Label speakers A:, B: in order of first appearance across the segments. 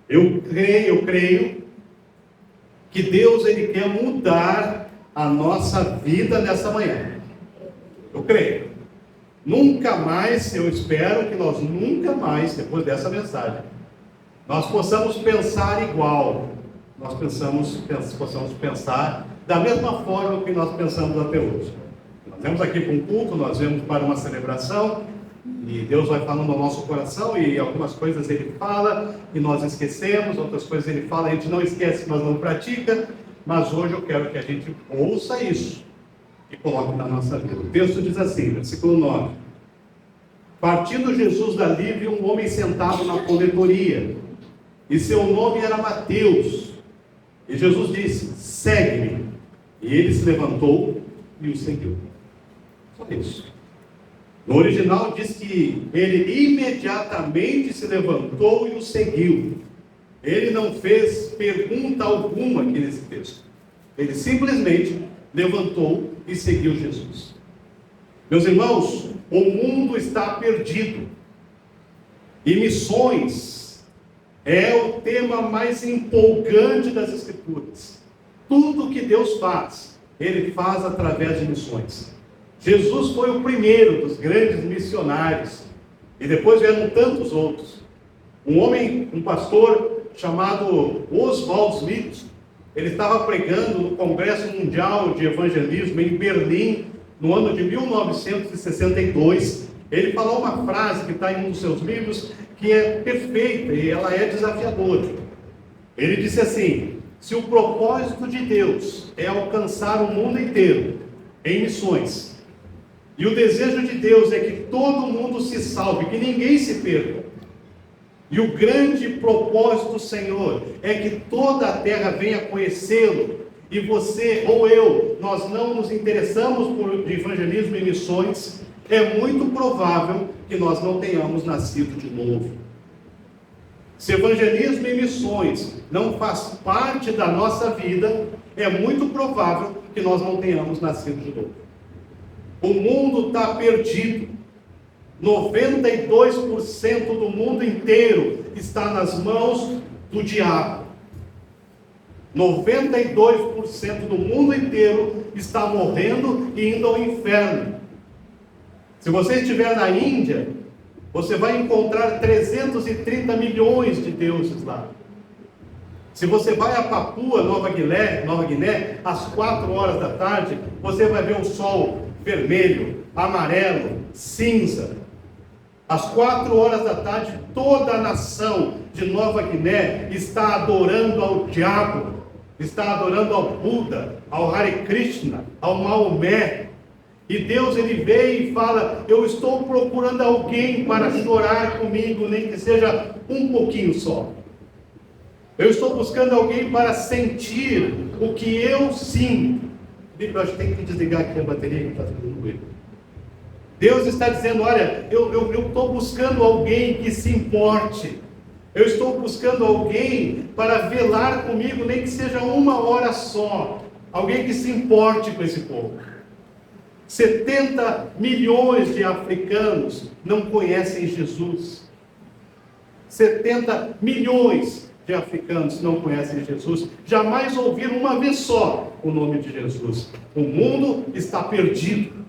A: Eu creio que Deus ele quer mudar a nossa vida nessa manhã. Eu creio. Nunca mais, eu espero que nós nunca mais, depois dessa mensagem, nós possamos pensar igual. Nós possamos pensar da mesma forma que nós pensamos até hoje. Nós vemos aqui para um culto, nós vemos para uma celebração, e Deus vai falando no nosso coração, e algumas coisas Ele fala, e nós esquecemos, outras coisas Ele fala, a gente não esquece, mas não pratica, mas hoje eu quero que a gente ouça isso, e coloque na nossa vida. O texto diz assim, versículo 9: Partindo Jesus dali, viu um homem sentado na coletoria, e seu nome era Mateus, e Jesus disse: segue-me. E ele se levantou e o seguiu. Só isso. No original diz que ele imediatamente se levantou e o seguiu. Ele não fez pergunta alguma aqui nesse texto. Ele simplesmente levantou e seguiu Jesus. Meus irmãos, o mundo está perdido. E missões é o tema mais empolgante das Escrituras. Tudo que Deus faz, Ele faz através de missões. Jesus foi o primeiro dos grandes missionários, e depois vieram tantos outros. Um pastor chamado Oswald Smith, ele estava pregando no Congresso Mundial de Evangelismo em Berlim, no ano de 1962. Ele falou uma frase que está em um dos seus livros, que é perfeita e ela é desafiadora. Ele disse assim: se o propósito de Deus é alcançar o mundo inteiro em missões, e o desejo de Deus é que todo mundo se salve, que ninguém se perca, e o grande propósito do Senhor é que toda a terra venha conhecê-lo, e você ou eu, nós não nos interessamos por evangelismo e missões, é muito provável que nós não tenhamos nascido de novo. Se evangelismo e missões não faz parte da nossa vida, é muito provável que nós não tenhamos nascido de novo. O mundo está perdido. 92% do mundo inteiro está nas mãos do diabo. 92% do mundo inteiro está morrendo e indo ao inferno. Se você estiver na Índia, você vai encontrar 330 milhões de deuses lá. Se você vai a Papua, Nova Guiné, às 4 horas da tarde, você vai ver o sol vermelho, amarelo, cinza. Às 4 horas da tarde, toda a nação de Nova Guiné está adorando ao diabo, está adorando ao Buda, ao Hare Krishna, ao Maomé. E Deus ele veio e fala: eu estou procurando alguém para chorar comigo, nem que seja um pouquinho só. Eu estou buscando alguém para sentir o que eu sinto. Eu acho que tem que desligar aqui a bateria que está fazendo ruído. Deus está dizendo: olha, eu estou buscando alguém que se importe. Eu estou buscando alguém para velar comigo, nem que seja 1 hora só. Alguém que se importe com esse povo. 70 milhões de africanos não conhecem Jesus. 70 milhões de africanos não conhecem Jesus. Jamais ouviram uma vez só o nome de Jesus. O mundo está perdido.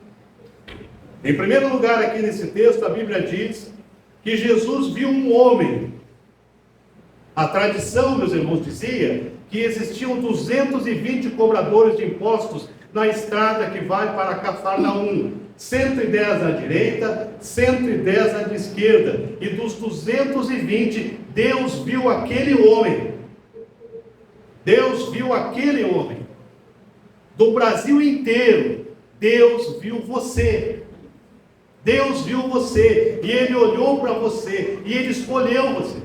A: Em primeiro lugar, aqui nesse texto, a Bíblia diz que Jesus viu um homem. A tradição, meus irmãos, dizia que existiam 220 cobradores de impostos na estrada que vai para Cafarnaum. 110 à direita, 110 à esquerda. E dos 220, Deus viu aquele homem. Deus viu aquele homem. Do Brasil inteiro, Deus viu você. Deus viu você. E Ele olhou para você. E Ele escolheu você.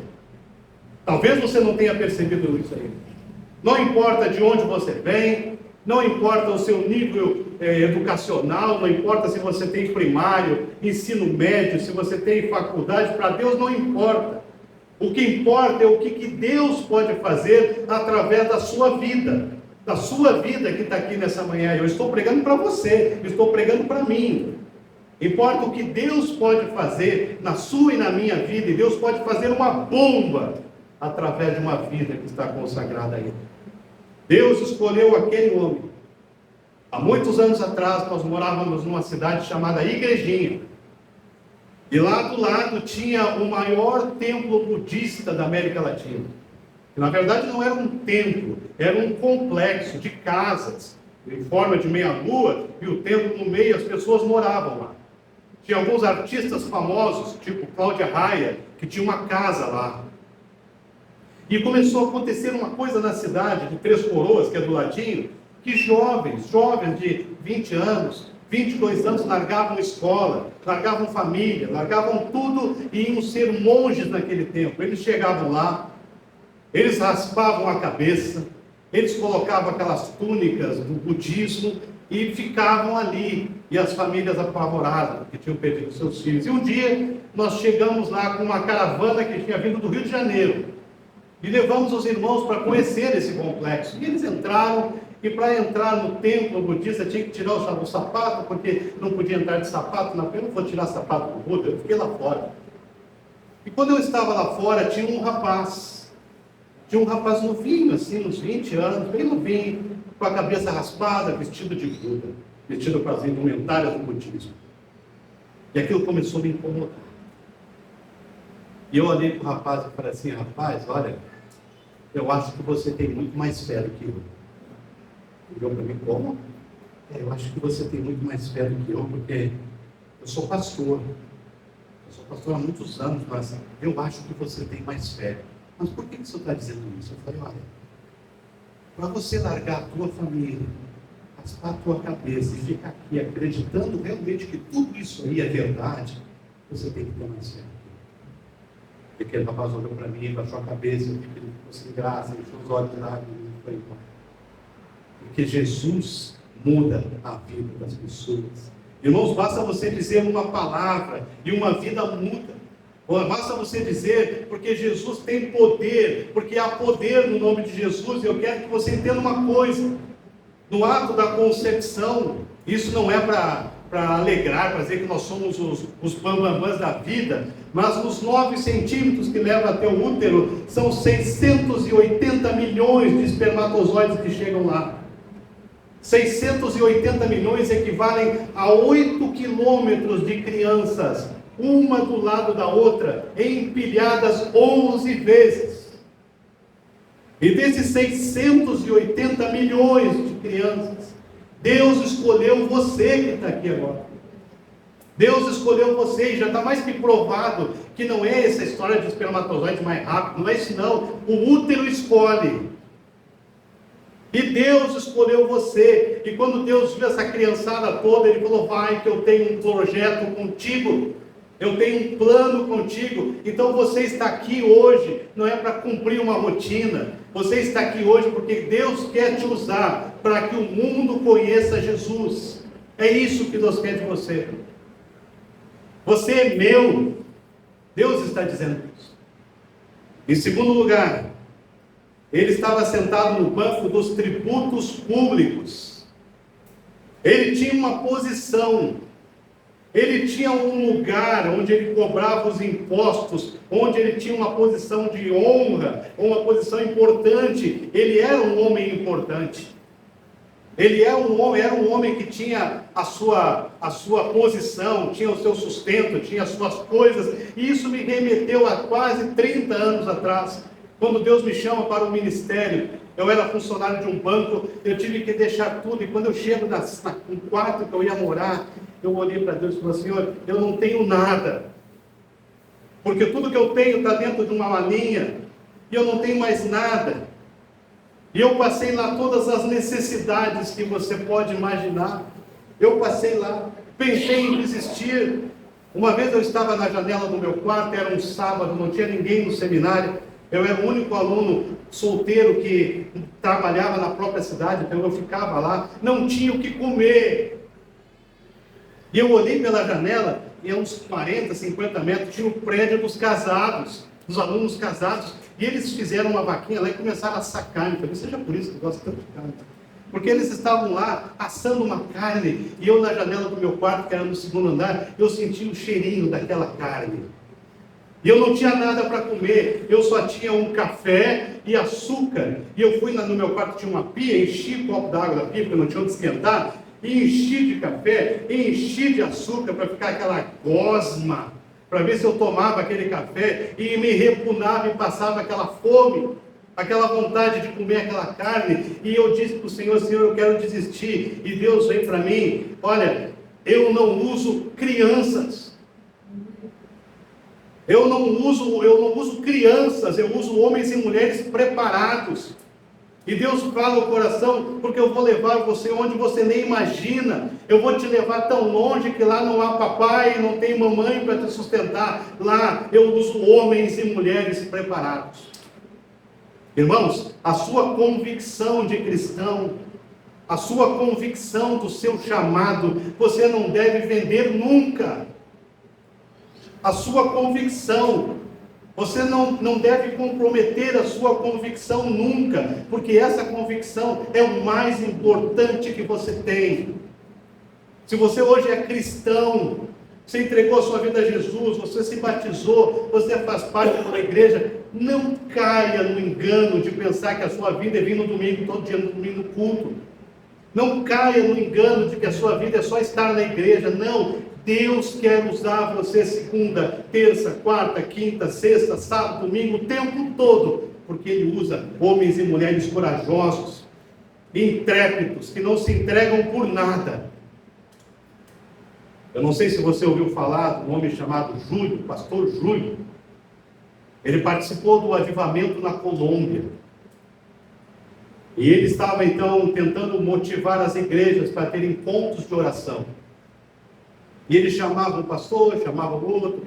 A: Talvez você não tenha percebido isso ainda. Não importa de onde você vem, não importa o seu nível educacional, não importa se você tem primário, ensino médio, se você tem faculdade, para Deus não importa. O que importa é o que Deus pode fazer através da sua vida que está aqui nessa manhã. Eu estou pregando para você, eu estou pregando para mim. Importa o que Deus pode fazer na sua e na minha vida, e Deus pode fazer uma bomba através de uma vida que está consagrada a Ele. Deus escolheu aquele homem. Há muitos anos atrás, nós morávamos numa cidade chamada Igrejinha. E lá do lado tinha o maior templo budista da América Latina. Que, na verdade, não era um templo, era um complexo de casas, em forma de meia-lua, e o templo no meio, as pessoas moravam lá. Tinha alguns artistas famosos, tipo Cláudia Raia, que tinha uma casa lá. E começou a acontecer uma coisa na cidade de Três Coroas, que é do ladinho, que jovens de 20 anos, 22 anos, largavam escola, largavam família, largavam tudo e iam ser monges naquele tempo. Eles chegavam lá, eles raspavam a cabeça, eles colocavam aquelas túnicas do budismo e ficavam ali. E as famílias apavoradas, porque tinham perdido seus filhos. E um dia nós chegamos lá com uma caravana que tinha vindo do Rio de Janeiro. E levamos os irmãos para conhecer esse complexo. E eles entraram, e para entrar no templo budista tinha que tirar o sapato, porque não podia entrar de sapato na frente. Eu não vou tirar sapato do Buda, eu fiquei lá fora. E quando eu estava lá fora, tinha um rapaz novinho, assim, uns 20 anos, bem novinho, com a cabeça raspada, vestido de Buda, vestido com as indumentárias do budismo. E aquilo começou a me incomodar. E eu olhei para o rapaz e falei assim: rapaz, olha, eu acho que você tem muito mais fé do que eu. Ele olhou para mim: como? Eu acho que você tem muito mais fé do que eu, porque eu sou pastor. Eu sou pastor há muitos anos, mas eu acho que você tem mais fé. Mas por que você está dizendo isso? Eu falei: olha, para você largar a tua família, raspar a tua cabeça e ficar aqui acreditando realmente que tudo isso aí é verdade, você tem que ter mais fé. E aquele rapaz olhou para mim, baixou a cabeça, eu vi que ele ficou sem graça, encheu os olhos de lágrimas e foi embora. Porque Jesus muda a vida das pessoas. Irmãos, basta você dizer uma palavra e uma vida muda. Basta você dizer, porque Jesus tem poder, porque há poder no nome de Jesus. E eu quero que você entenda uma coisa: no ato da concepção, isso não é para alegrar, para dizer que nós somos os bambambãs da vida, mas nos 9 centímetros que levam até o útero, são 680 milhões de espermatozoides que chegam lá. 680 milhões equivalem a 8 quilômetros de crianças, uma do lado da outra, empilhadas 11 vezes. E desses 680 milhões de crianças, Deus escolheu você que está aqui agora. Deus escolheu você, e já está mais que provado que não é essa história de espermatozoide mais rápido, não é isso não. O útero escolhe. E Deus escolheu você. E quando Deus viu essa criançada toda, Ele falou: vai, que eu tenho um projeto contigo. Eu tenho um plano contigo. Então você está aqui hoje, não é para cumprir uma rotina. Você está aqui hoje porque Deus quer te usar para que o mundo conheça Jesus. É isso que Deus quer de você. Você é meu. Deus está dizendo isso. Em segundo lugar, ele estava sentado no banco dos tributos públicos. Ele tinha uma posição. Ele tinha um lugar onde ele cobrava os impostos, onde ele tinha uma posição de honra, uma posição importante. Ele era um homem importante. Ele era um homem que tinha a sua posição, tinha o seu sustento, tinha as suas coisas. E isso me remeteu a quase 30 anos atrás, quando Deus me chama para o ministério. Eu era funcionário de um banco, eu tive que deixar tudo. E quando eu chego no quarto que eu ia morar, eu olhei para Deus e falei: Senhor, eu não tenho nada, porque tudo que eu tenho está dentro de uma malinha, e eu não tenho mais nada. E eu passei lá todas as necessidades que você pode imaginar. Eu passei lá, pensei em desistir. Uma vez eu estava na janela do meu quarto, era um sábado, não tinha ninguém no seminário. Eu era o único aluno solteiro que trabalhava na própria cidade, então eu ficava lá, não tinha o que comer. E eu olhei pela janela, e a uns 40, 50 metros, tinha o prédio dos casados, dos alunos casados, e eles fizeram uma vaquinha lá e começaram a assar carne. Talvez seja por isso que eu gosto tanto de carne. Porque eles estavam lá assando uma carne, e eu na janela do meu quarto, que era no segundo andar, eu senti o cheirinho daquela carne. E eu não tinha nada para comer, eu só tinha um café e açúcar. E eu fui no meu quarto, tinha uma pia, enchi o copo d'água da pia, porque eu não tinha onde esquentar, e enchi de café, e enchi de açúcar para ficar aquela gosma, para ver se eu tomava aquele café e me repunava e passava aquela fome, aquela vontade de comer aquela carne. E eu disse para o Senhor: Senhor, eu quero desistir. E Deus veio para mim: olha, eu não uso crianças. Eu não uso crianças, eu uso homens e mulheres preparados. E Deus fala ao coração: porque eu vou levar você onde você nem imagina. Eu vou te levar tão longe que lá não há papai, não tem mamãe para te sustentar. Lá eu uso homens e mulheres preparados. Irmãos, a sua convicção de cristão, a sua convicção do seu chamado, você não deve vender nunca. A sua convicção, você não deve comprometer a sua convicção nunca, porque essa convicção é o mais importante que você tem. Se você hoje é cristão, você entregou a sua vida a Jesus, você se batizou, você faz parte de uma igreja, não caia no engano de pensar que a sua vida é vir no domingo, todo dia no domingo no culto. Não caia no engano de que a sua vida é só estar na igreja. Não. Deus quer usar você segunda, terça, quarta, quinta, sexta, sábado, domingo, o tempo todo, porque Ele usa homens e mulheres corajosos, intrépidos, que não se entregam por nada. Eu não sei se você ouviu falar de um homem chamado Júlio, pastor Júlio. Ele participou do avivamento na Colômbia. E ele estava então tentando motivar as igrejas para terem pontos de oração. E ele chamava um pastor, chamava outro,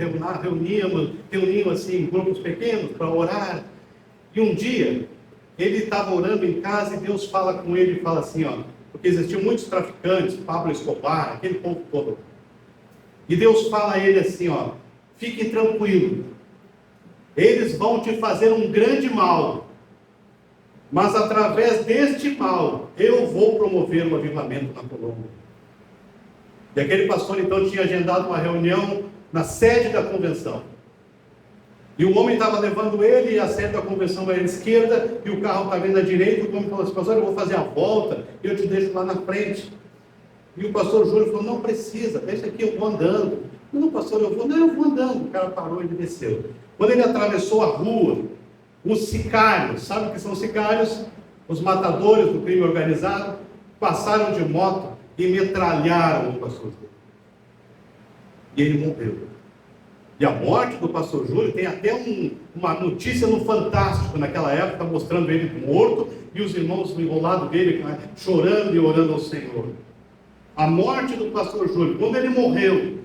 A: reuniam assim grupos pequenos para orar. E um dia, ele estava orando em casa e Deus fala com ele e fala assim, ó, porque existiam muitos traficantes, Pablo Escobar, aquele povo todo. E Deus fala a ele assim, ó, fique tranquilo, eles vão te fazer um grande mal, mas através deste mal, eu vou promover o avivamento na Colômbia. E aquele pastor então tinha agendado uma reunião na sede da convenção. E o homem estava levando ele, e a sede da convenção era à esquerda, e o carro estava indo à direita, e o homem falou assim: pastor, eu vou fazer a volta, e eu te deixo lá na frente. E o pastor Júlio falou: não precisa, deixa aqui, eu vou andando. Não, pastor, eu vou andando. O cara parou e ele desceu. Quando ele atravessou a rua, os sicários, sabe o que são sicários? Os matadores do crime organizado, passaram de moto e metralharam o pastor Júlio. E ele morreu. E a morte do pastor Júlio tem até uma notícia no Fantástico, naquela época, mostrando ele morto e os irmãos enrolados dele, chorando e orando ao Senhor. A morte do pastor Júlio, quando ele morreu,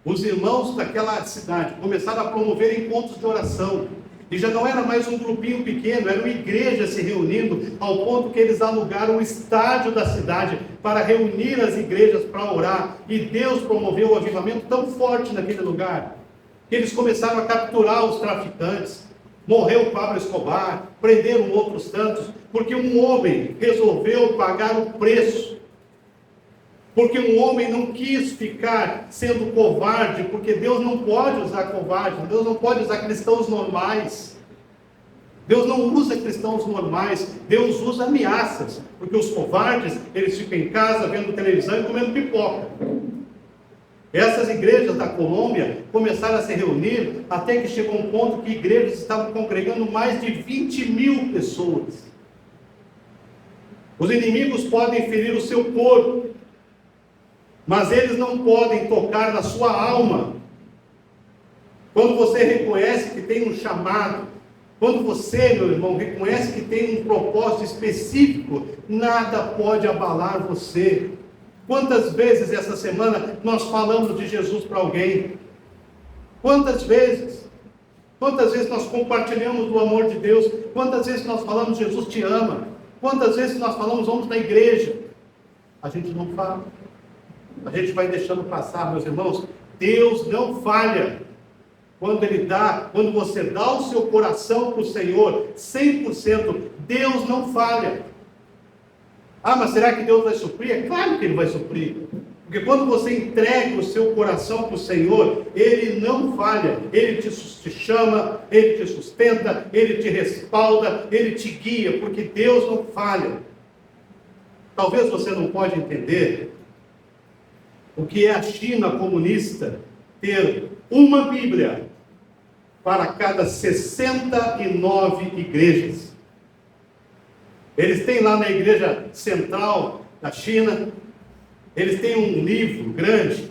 A: os irmãos daquela cidade começaram a promover encontros de oração. E já não era mais um grupinho pequeno, era uma igreja se reunindo, ao ponto que eles alugaram o estádio da cidade para reunir as igrejas para orar. E Deus promoveu o avivamento tão forte naquele lugar, que eles começaram a capturar os traficantes. Morreu Pablo Escobar, prenderam outros tantos, porque um homem resolveu pagar o preço. Porque um homem não quis ficar sendo covarde, porque Deus não pode usar covarde, Deus não pode usar cristãos normais. Deus não usa cristãos normais, Deus usa ameaças, porque os covardes, eles ficam em casa vendo televisão e comendo pipoca. Essas igrejas da Colômbia começaram a se reunir, até que chegou um ponto que igrejas estavam congregando mais de 20 mil pessoas. Os inimigos podem ferir o seu corpo, mas eles não podem tocar na sua alma. Quando você reconhece que tem um chamado, quando você, meu irmão, reconhece que tem um propósito específico, nada pode abalar você. Quantas vezes essa semana nós falamos de Jesus para alguém? Quantas vezes? Quantas vezes nós compartilhamos do amor de Deus? Quantas vezes nós falamos Jesus te ama? Quantas vezes nós falamos vamos na igreja? A gente não fala. A gente vai deixando passar, meus irmãos. Deus não falha. Quando você dá o seu coração para o Senhor, 100%, Deus não falha. Ah, mas será que Deus vai suprir? É claro que Ele vai suprir. Porque quando você entrega o seu coração para o Senhor, Ele não falha. Ele te chama, Ele te sustenta, Ele te respalda, Ele te guia, porque Deus não falha. Talvez você não pode entender o que é a China comunista ter uma Bíblia para cada 69 igrejas. Eles têm lá na igreja central da China, eles têm um livro grande,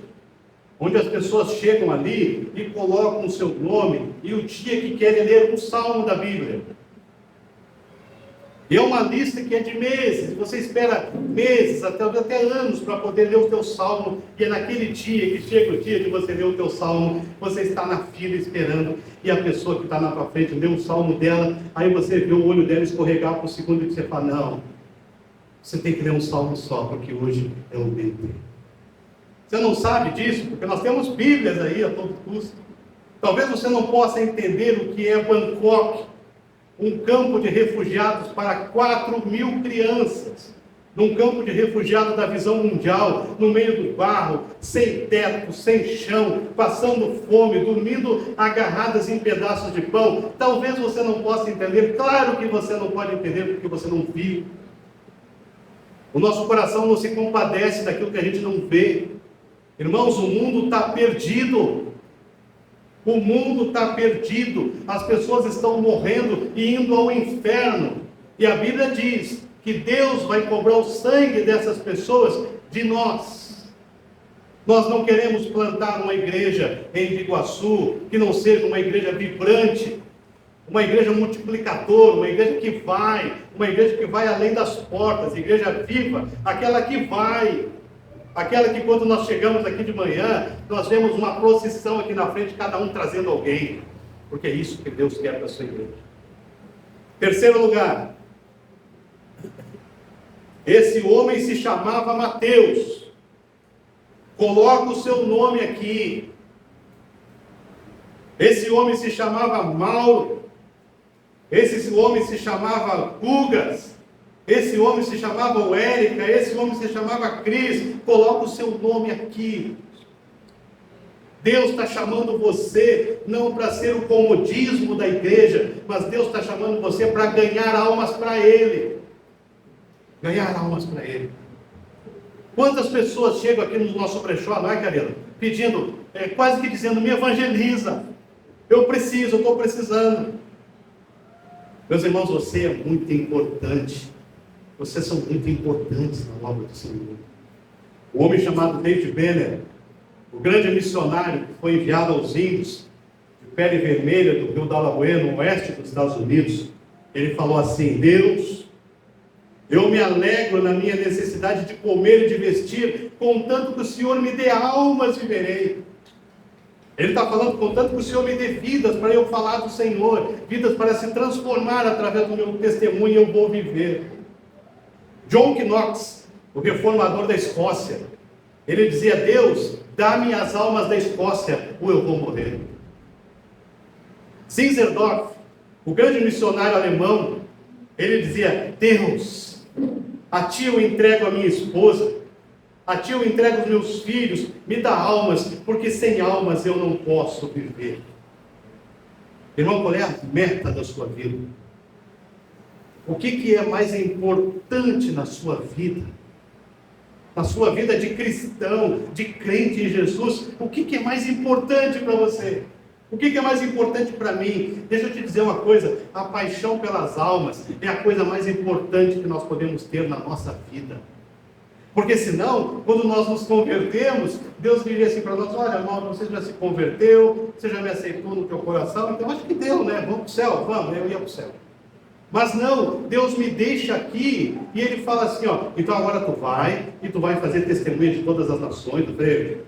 A: onde as pessoas chegam ali e colocam o seu nome e o dia que querem ler um salmo da Bíblia. E é uma lista que é de meses, você espera meses, até anos para poder ler o teu salmo, e é naquele dia que chega o dia de você ler o teu salmo, você está na fila esperando, e a pessoa que está na tua frente lê o salmo dela, aí você vê o olho dela escorregar para o segundo e você fala, não, você tem que ler um salmo só, porque hoje é o meu dia. Você não sabe disso, porque nós temos Bíblias aí a todo custo. Talvez você não possa entender o que é Bangkok, um campo de refugiados para 4.000 crianças, num campo de refugiados da visão mundial, no meio do barro, sem teto, sem chão, passando fome, dormindo agarradas em pedaços de pão. Talvez você não possa entender, claro que você não pode entender, porque você não viu. O nosso coração não se compadece daquilo que a gente não vê. Irmãos, o mundo está perdido. O mundo está perdido, as pessoas estão morrendo e indo ao inferno. E a Bíblia diz que Deus vai cobrar o sangue dessas pessoas de nós. Nós não queremos plantar uma igreja em Biguaçu que não seja uma igreja vibrante, uma igreja multiplicadora, uma igreja que vai além das portas, igreja viva, aquela que vai. Aquela que quando nós chegamos aqui de manhã, nós vemos uma procissão aqui na frente, cada um trazendo alguém. Porque é isso que Deus quer para a sua igreja. Terceiro lugar. Esse homem se chamava Mateus. Coloca o seu nome aqui. Esse homem se chamava Mauro. Esse homem se chamava Gugas. Esse homem se chamava Érica, esse homem se chamava Cris. Coloca o seu nome aqui. Deus está chamando você não para ser o comodismo da igreja, mas Deus está chamando você para ganhar almas para Ele. Ganhar almas para Ele. Quantas pessoas chegam aqui no nosso brechó, não é, Carela? Pedindo, quase que dizendo, me evangeliza. Eu estou precisando. Meus irmãos, você é muito importante. Vocês são muito importantes na obra do Senhor. O homem chamado David Benner, o grande missionário que foi enviado aos índios de pele vermelha do rio Delaware, no oeste dos Estados Unidos, ele falou assim: Deus, eu me alegro na minha necessidade de comer e de vestir, contanto que o Senhor me dê almas, viverei. Ele está falando, contanto que o Senhor me dê vidas para eu falar do Senhor, vidas para se transformar através do meu testemunho, eu vou viver. John Knox, o reformador da Escócia, ele dizia: Deus, dá-me as almas da Escócia, ou eu vou morrer. Zinzendorf, o grande missionário alemão, ele dizia: Deus, a ti eu entrego a minha esposa, a ti eu entrego os meus filhos, me dá almas, porque sem almas eu não posso viver. Irmão, qual é a meta da sua vida? O que é mais importante na sua vida? Na sua vida de cristão, de crente em Jesus, o que é mais importante para você? O que é mais importante para mim? Deixa eu te dizer uma coisa, a paixão pelas almas é a coisa mais importante que nós podemos ter na nossa vida. Porque senão, quando nós nos convertemos, Deus diria assim para nós: olha, Mauro, você já se converteu, você já me aceitou no teu coração, então acho que deu, né? Vamos para o céu, vamos, eu ia para o céu. Mas não, Deus me deixa aqui, e Ele fala assim, ó, então agora tu vai, e tu vai fazer testemunha de todas as nações,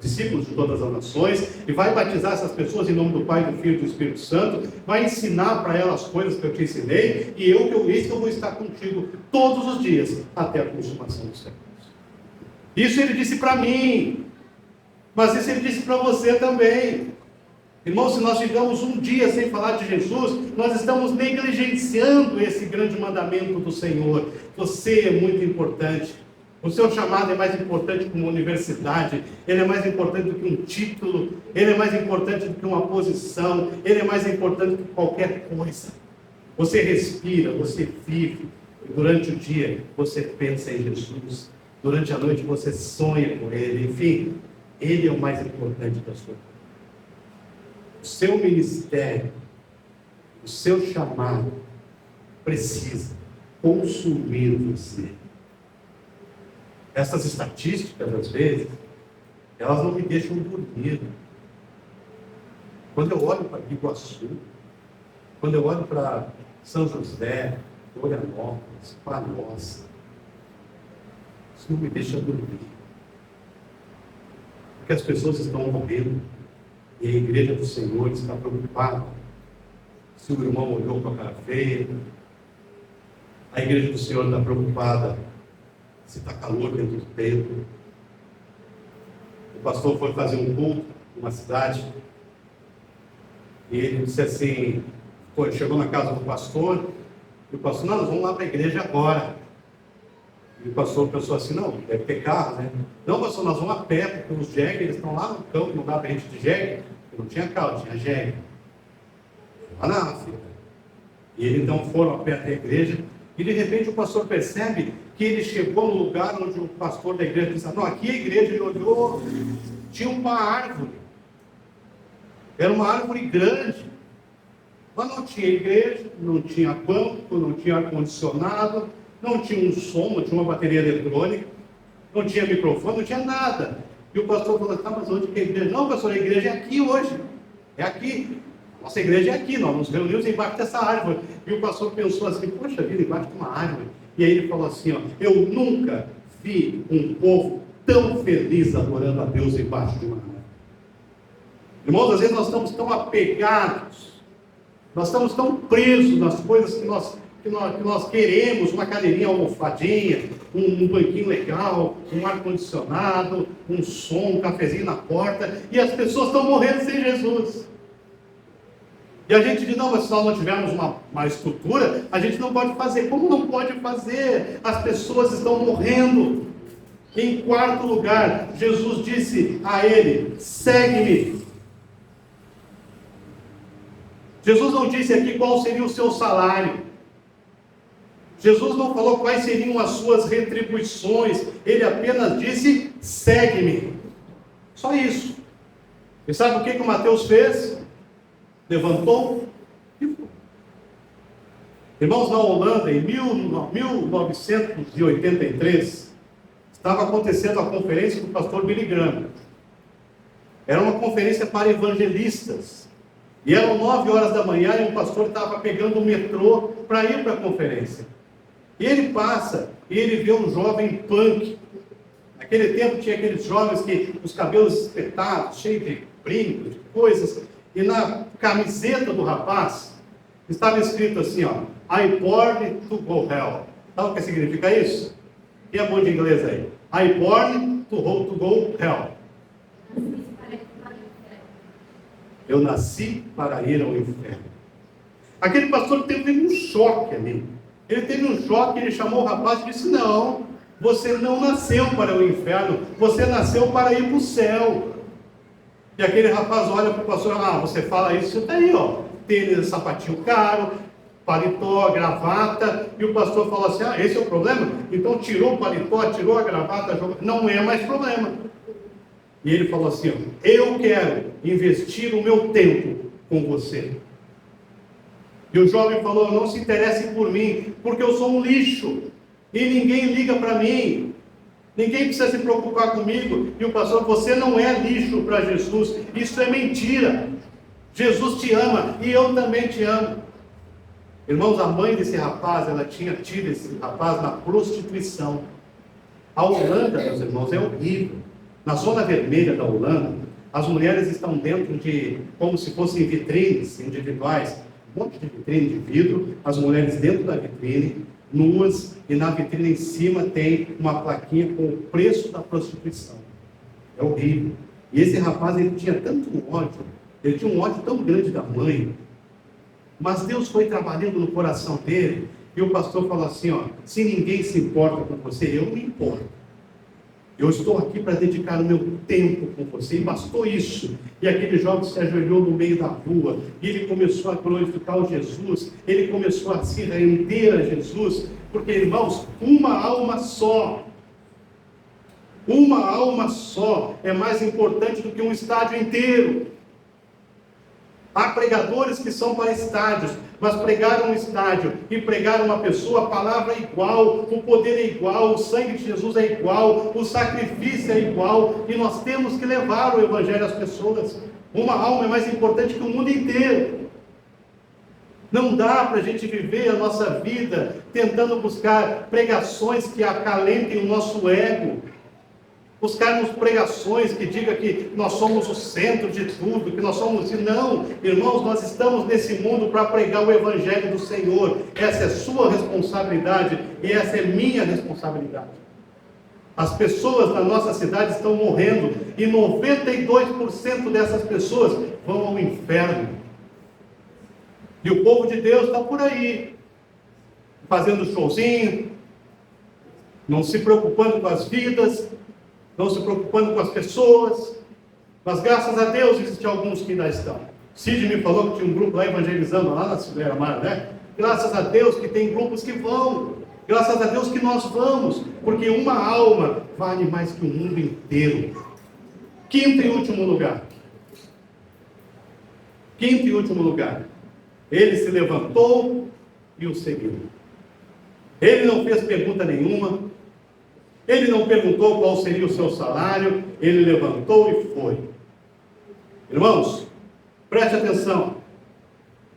A: discípulos de todas as nações, e vai batizar essas pessoas em nome do Pai, do Filho e do Espírito Santo, vai ensinar para elas as coisas que eu te ensinei, e eu vou estar contigo todos os dias, até a consumação dos séculos. Isso Ele disse para mim, mas isso Ele disse para você também. Irmãos, se nós ficamos um dia sem falar de Jesus, nós estamos negligenciando esse grande mandamento do Senhor. Você é muito importante. O seu chamado é mais importante que uma universidade, ele é mais importante do que um título, ele é mais importante do que uma posição, ele é mais importante do que qualquer coisa. Você respira, você vive, e durante o dia você pensa em Jesus, durante a noite você sonha com Ele, enfim, Ele é o mais importante da sua vida. O seu ministério, o seu chamado, precisa consumir você. Essas estatísticas, às vezes, elas não me deixam dormir. Quando eu olho para Iguaçu, quando eu olho para São José, Florianópolis, Palhoça, isso não me deixa dormir. Porque as pessoas estão morrendo e a igreja do Senhor está preocupada. Se o irmão olhou com a cara feia, a igreja do Senhor está preocupada se está calor dentro do templo. O pastor foi fazer um culto numa cidade e ele disse assim, chegou na casa do pastor e o pastor, não, nós vamos lá para a igreja agora. E o pastor pensou assim, não, deve ter carro, né? Não, pastor, nós vamos a pé, porque os jegue, eles estão lá no campo, não dá para a gente de jegue. Não tinha carro, tinha jegue. Lá na África. E eles então foram a pé até a igreja e de repente o pastor percebe que ele chegou no lugar onde o pastor da igreja disse, não, aqui é a igreja, ele olhou, tinha uma árvore. Era uma árvore grande. Mas não tinha igreja, não tinha banco, não tinha ar-condicionado, não tinha um som, não tinha uma bateria eletrônica, não tinha microfone, não tinha nada. E o pastor falou, tá, mas onde que é a igreja? Não, pastor, a igreja é aqui hoje. É aqui. Nossa igreja é aqui, nós nos reunimos embaixo dessa árvore. E o pastor pensou assim, poxa vida, embaixo de uma árvore. E aí ele falou assim, ó, eu nunca vi um povo tão feliz adorando a Deus embaixo de uma árvore. Irmãos, às vezes nós estamos tão apegados, nós estamos tão presos nas coisas que nós queremos, uma cadeirinha almofadinha, um banquinho legal, um ar-condicionado, um som, um cafezinho na porta, e as pessoas estão morrendo sem Jesus. E a gente diz, não, mas se nós não tivermos uma estrutura, a gente não pode fazer. Como não pode fazer? As pessoas estão morrendo. Em quarto lugar, Jesus disse a ele, segue-me. Jesus não disse aqui qual seria o seu salário. Jesus não falou quais seriam as suas retribuições. Ele apenas disse, segue-me. Só isso. E sabe o que o Mateus fez? Levantou e foi. Irmãos, na Holanda, em 1983, estava acontecendo a conferência do pastor Billy Graham. Era uma conferência para evangelistas. E eram 9 horas da manhã e o pastor estava pegando o metrô para ir para a conferência. E ele passa e ele vê um jovem punk. Naquele tempo tinha aqueles jovens que os cabelos espetados, cheios de brincos, de coisas. E na camiseta do rapaz estava escrito assim, ó, I born to go hell. Sabe o que significa isso? Quem é bom de inglês aí? I born to go hell. Eu nasci para ir ao inferno. Aquele pastor teve um choque ali. Ele teve um choque, ele chamou o rapaz e disse, não, você não nasceu para o inferno, você nasceu para ir para o céu. E aquele rapaz olha para o pastor, você fala isso, você está aí, ó, tênis, sapatinho caro, paletó, gravata, e o pastor fala assim, esse é o problema? Então tirou o paletó, tirou a gravata, não é mais problema. E ele falou assim, eu quero investir o meu tempo com você. E o jovem falou, não se interesse por mim, porque eu sou um lixo, e ninguém liga para mim. Ninguém precisa se preocupar comigo. E o pastor, você não é lixo para Jesus. Isso é mentira. Jesus te ama e eu também te amo. Irmãos, a mãe desse rapaz, ela tinha tido esse rapaz na prostituição. A Holanda, meus irmãos, é horrível. Na zona vermelha da Holanda, as mulheres estão dentro de, como se fossem vitrines individuais. Um monte de vitrine de vidro. As mulheres dentro da vitrine, nuas, e na vitrine em cima tem uma plaquinha com o preço da prostituição. É horrível. E esse rapaz, ele tinha tanto ódio, ele tinha um ódio tão grande da mãe, mas Deus foi trabalhando no coração dele, e o pastor falou assim, se ninguém se importa com você, eu me importo. Eu estou aqui para dedicar o meu tempo com você. E bastou isso. E aquele jovem se ajoelhou no meio da rua. E ele começou a glorificar o Jesus. Ele começou a se render a Jesus. Porque, irmãos, uma alma só. Uma alma só é mais importante do que um estádio inteiro. Há pregadores que são para estádios, mas pregar um estádio e pregar uma pessoa, a palavra é igual, o poder é igual, o sangue de Jesus é igual, o sacrifício é igual, e nós temos que levar o evangelho às pessoas. Uma alma é mais importante que o mundo inteiro. Não dá para a gente viver a nossa vida tentando buscar pregações que acalentem o nosso ego. Buscarmos pregações que digam que nós somos o centro de tudo, que nós somos... Não, irmãos, nós estamos nesse mundo para pregar o Evangelho do Senhor. Essa é sua responsabilidade e essa é minha responsabilidade. As pessoas da nossa cidade estão morrendo e 92% dessas pessoas vão ao inferno. E o povo de Deus está por aí, fazendo showzinho, não se preocupando com as vidas, não se preocupando com as pessoas, mas graças a Deus existem alguns que ainda estão. Cid me falou que tinha um grupo lá evangelizando lá na Silveira Mar, né? Graças a Deus que tem grupos que vão, graças a Deus que nós vamos, porque uma alma vale mais que o mundo inteiro. Quinto e último lugar. Quinto e último lugar. Ele se levantou e o seguiu. Ele não fez pergunta nenhuma. Ele não perguntou qual seria o seu salário, ele levantou e foi. Irmãos, preste atenção.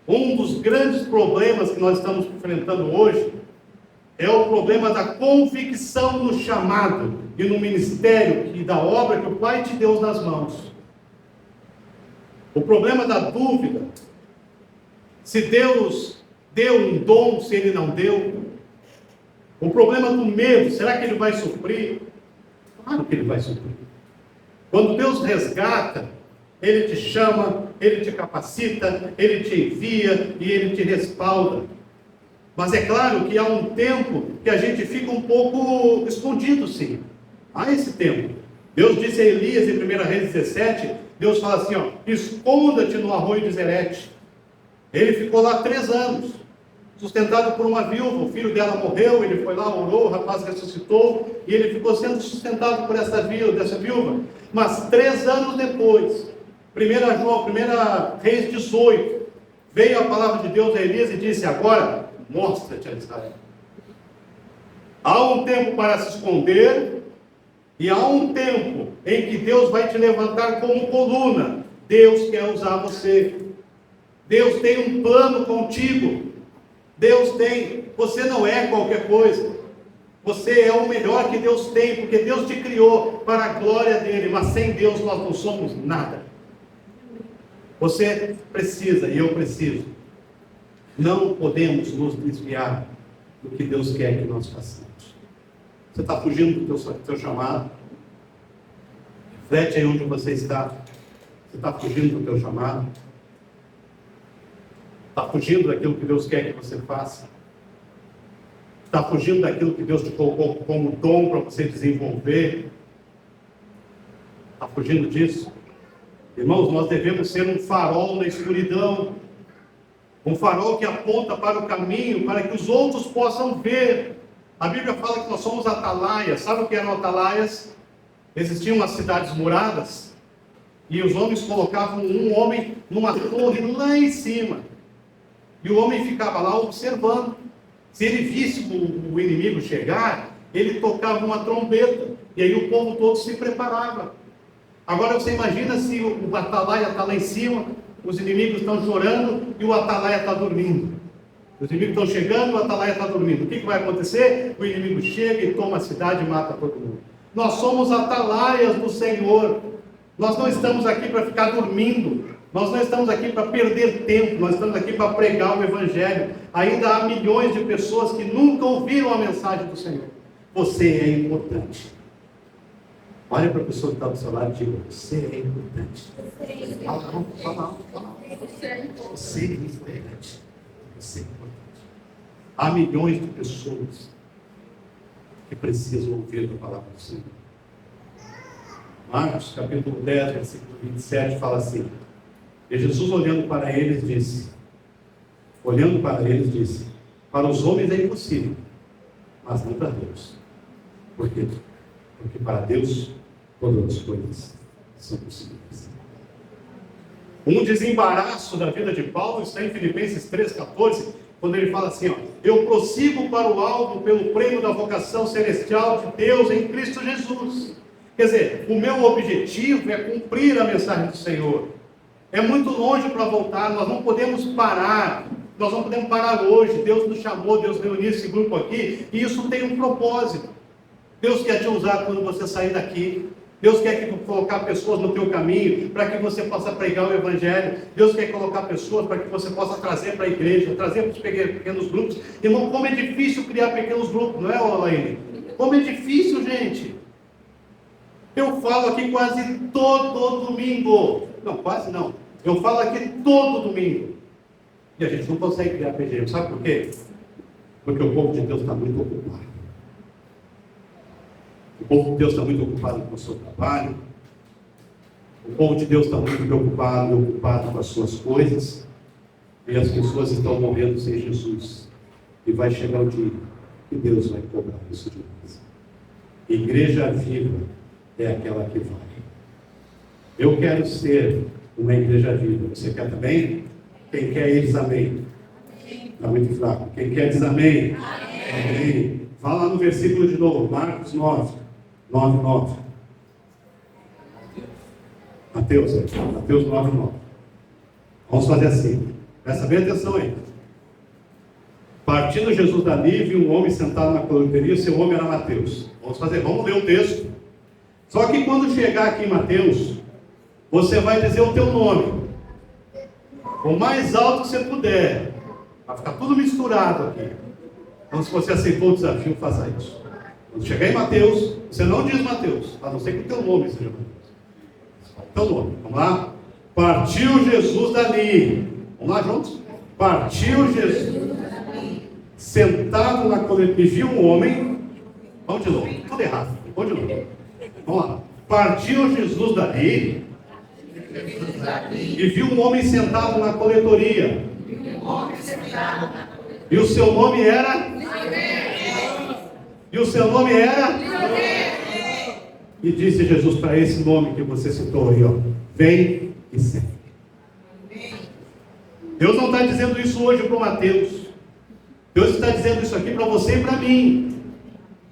A: Um dos grandes problemas que nós estamos enfrentando hoje é o problema da convicção no chamado e no ministério e da obra que o Pai te deu nas mãos. O problema da dúvida, se Deus deu um dom, se Ele não deu. O problema do medo, será que Ele vai suprir? Claro que Ele vai suprir. Quando Deus resgata, Ele te chama, Ele te capacita, Ele te envia e Ele te respalda. Mas é claro que há um tempo que a gente fica um pouco escondido, sim. Há esse tempo. Deus disse a Elias em 1 Reis 17, Deus fala assim, ó, esconda-te no arroio de Zerete. Ele ficou lá 3 anos. Sustentado por uma viúva, o filho dela morreu, ele foi lá, orou, o rapaz ressuscitou, e ele ficou sendo sustentado por dessa viúva. Mas 3 anos depois, 1 Reis 18, veio a palavra de Deus a Elias e disse, agora, mostra-te a Israel. Há um tempo para se esconder, e há um tempo em que Deus vai te levantar como coluna. Deus quer usar você. Deus tem um plano contigo. Deus tem, você não é qualquer coisa, você é o melhor que Deus tem, porque Deus te criou para a glória dele, mas sem Deus nós não somos nada. Você precisa, e eu preciso, não podemos nos desviar do que Deus quer que nós façamos. Você está fugindo do teu chamado? Reflete aí onde você está. Você está fugindo do teu chamado? Está fugindo daquilo que Deus quer que você faça? Está fugindo daquilo que Deus te colocou como dom para você desenvolver? Está fugindo disso? Irmãos, nós devemos ser um farol na escuridão. Um farol que aponta para o caminho, para que os outros possam ver. A Bíblia fala que nós somos atalaias. Sabe o que eram atalaias? Existiam as cidades muradas, e os homens colocavam um homem numa torre lá em cima. E o homem ficava lá observando. Se ele visse o inimigo chegar, ele tocava uma trombeta. E aí o povo todo se preparava. Agora você imagina se o atalaia está lá em cima, os inimigos estão chorando e o atalaia está dormindo. Os inimigos estão chegando, o atalaia está dormindo. O que vai acontecer? O inimigo chega e toma a cidade e mata todo mundo. Nós somos atalaias do Senhor. Nós não estamos aqui para ficar dormindo. Nós não estamos aqui para perder tempo, nós estamos aqui para pregar o Evangelho. Ainda há milhões de pessoas que nunca ouviram a mensagem do Senhor. Você é importante. Olha para a pessoa que está do seu lado e diga, você é importante. Fala. Você é importante. Você é importante. Há milhões de pessoas que precisam ouvir a palavra do Senhor. Marcos, capítulo 10, versículo 27, fala assim: e Jesus, olhando para eles, disse, para os homens é impossível, mas não para Deus. Por quê? Porque para Deus todas as coisas são possíveis. Um desembaraço da vida de Paulo está em Filipenses 3,14, quando ele fala assim, ó, eu prossigo para o alvo pelo prêmio da vocação celestial de Deus em Cristo Jesus. Quer dizer, o meu objetivo é cumprir a mensagem do Senhor. É muito longe para voltar, nós não podemos parar. Nós não podemos parar hoje. Deus nos chamou, Deus reuniu esse grupo aqui, e isso tem um propósito. Deus quer te usar quando você sair daqui. Deus quer colocar pessoas no teu caminho, para que você possa pregar o Evangelho. Deus quer colocar pessoas para que você possa trazer para a igreja, trazer para os pequenos grupos. Irmão, como é difícil criar pequenos grupos, não é, Olaine? Como é difícil, gente. Eu falo aqui quase todo domingo. Não, quase não. Eu falo aqui todo domingo. E a gente não consegue criar PG. Sabe por quê? Porque o povo de Deus está muito ocupado. O povo de Deus está muito ocupado com o seu trabalho. O povo de Deus está muito preocupado e ocupado com as suas coisas. E as pessoas estão morrendo sem Jesus. E vai chegar o dia que Deus vai cobrar isso de nós. Igreja viva é aquela que vai. Eu quero ser uma igreja viva. Você quer também? Quem quer diz amém. Está muito fraco. Quem quer diz amém. Amém. Fala no versículo de novo. Marcos 9. 9. Mateus 9. Vamos fazer assim. Presta bem atenção aí. Partindo Jesus dali, viu um homem sentado na coleteria. Seu nome era Mateus. Vamos ler o texto. Só que quando chegar aqui em Mateus, você vai dizer o teu nome, o mais alto que você puder. Vai ficar tudo misturado aqui. Então, se você aceitou o desafio, faça isso. Quando chegar em Mateus, você não diz Mateus, a não ser que o teu nome seja Mateus. Teu nome, vamos lá? Partiu Jesus dali. Vamos lá juntos? Partiu Jesus, sentado na coleteria, viu um homem. Vamos de novo, tudo errado. Vamos de novo. Vamos lá. Partiu Jesus dali e viu um homem sentado na coletoria. E o seu nome era? E disse Jesus para esse nome que você citou aí, ó, vem e segue. Deus não está dizendo isso hoje para o Mateus. Deus está dizendo isso aqui para você e para mim.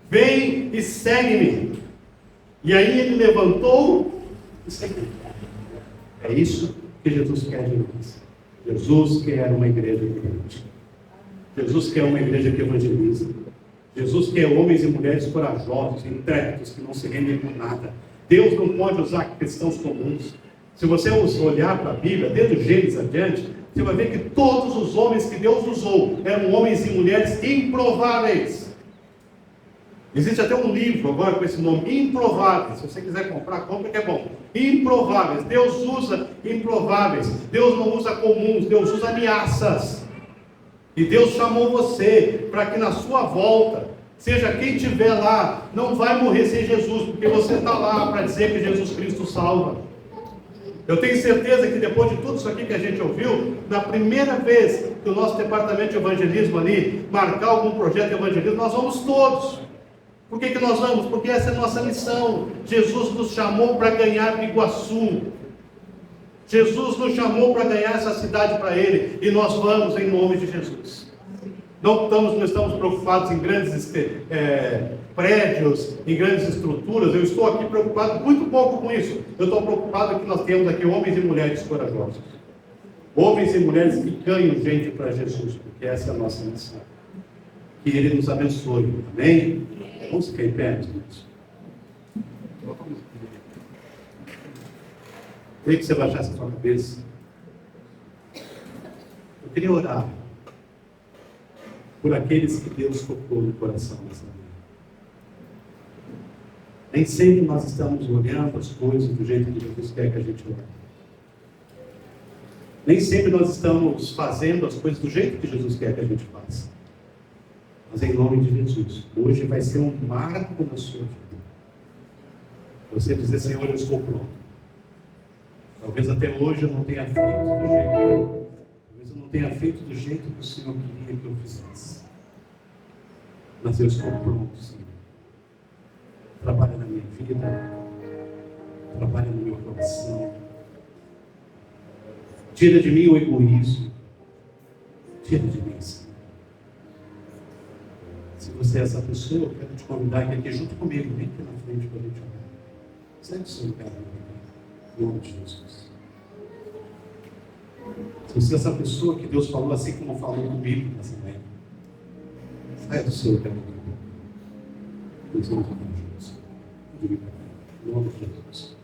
A: Vem e segue-me. E aí ele levantou e seguiu. É isso que Jesus quer de nós. Jesus quer uma igreja diferente. Jesus quer uma igreja que evangeliza. Jesus quer homens e mulheres corajosos, intrépidos, que não se rendem por nada. Deus não pode usar cristãos comuns. Se você olhar para a Bíblia, desde o Gênesis adiante, você vai ver que todos os homens que Deus usou eram homens e mulheres improváveis. Existe até um livro agora com esse nome, Improváveis. Se você quiser comprar, compra que é bom. Improváveis. Deus usa improváveis. Deus não usa comuns, Deus usa ameaças. E Deus chamou você para que na sua volta, seja quem estiver lá, não vai morrer sem Jesus, porque você está lá para dizer que Jesus Cristo salva. Eu tenho certeza que depois de tudo isso aqui que a gente ouviu, na primeira vez que o nosso departamento de evangelismo ali marcar algum projeto de evangelismo, nós vamos todos. Por que nós vamos? Porque essa é a nossa missão. Jesus nos chamou para ganhar Iguaçu. Jesus nos chamou para ganhar essa cidade para Ele, e nós vamos em nome de Jesus. Não estamos preocupados em grandes prédios, em grandes estruturas. Eu estou aqui preocupado muito pouco com isso. Eu estou preocupado que nós temos aqui homens e mulheres corajosos. Homens e mulheres que ganham gente para Jesus, porque essa é a nossa missão. Que Ele nos abençoe. Amém? Vamos ficar em pé, meus irmãos. Queria que você baixasse a sua cabeça. Eu queria orar por aqueles que Deus tocou no coração nessa manhã. Nem sempre nós estamos olhando as coisas do jeito que Jesus quer que a gente olhe. Nem sempre nós estamos fazendo as coisas do jeito que Jesus quer que a gente faça. Mas em nome de Jesus, hoje vai ser um marco na sua vida. Você dizer, Senhor, eu estou pronto. Talvez até hoje eu não tenha feito do jeito. Talvez eu não tenha feito do jeito que o Senhor queria que eu fizesse. Mas eu estou pronto, Senhor. Trabalha na minha vida. Trabalha no meu coração. Tira de mim o egoísmo. Tira de mim, Senhor. Se você é essa pessoa, eu quero te convidar aqui junto comigo. Vem aqui na frente para a gente orar. Sai do seu lugar, em nome de Jesus. Se você é essa pessoa que Deus falou assim como falou comigo nessa manhã, sai do seu lugar, Deus vamos orar juntos. Em nome de Jesus.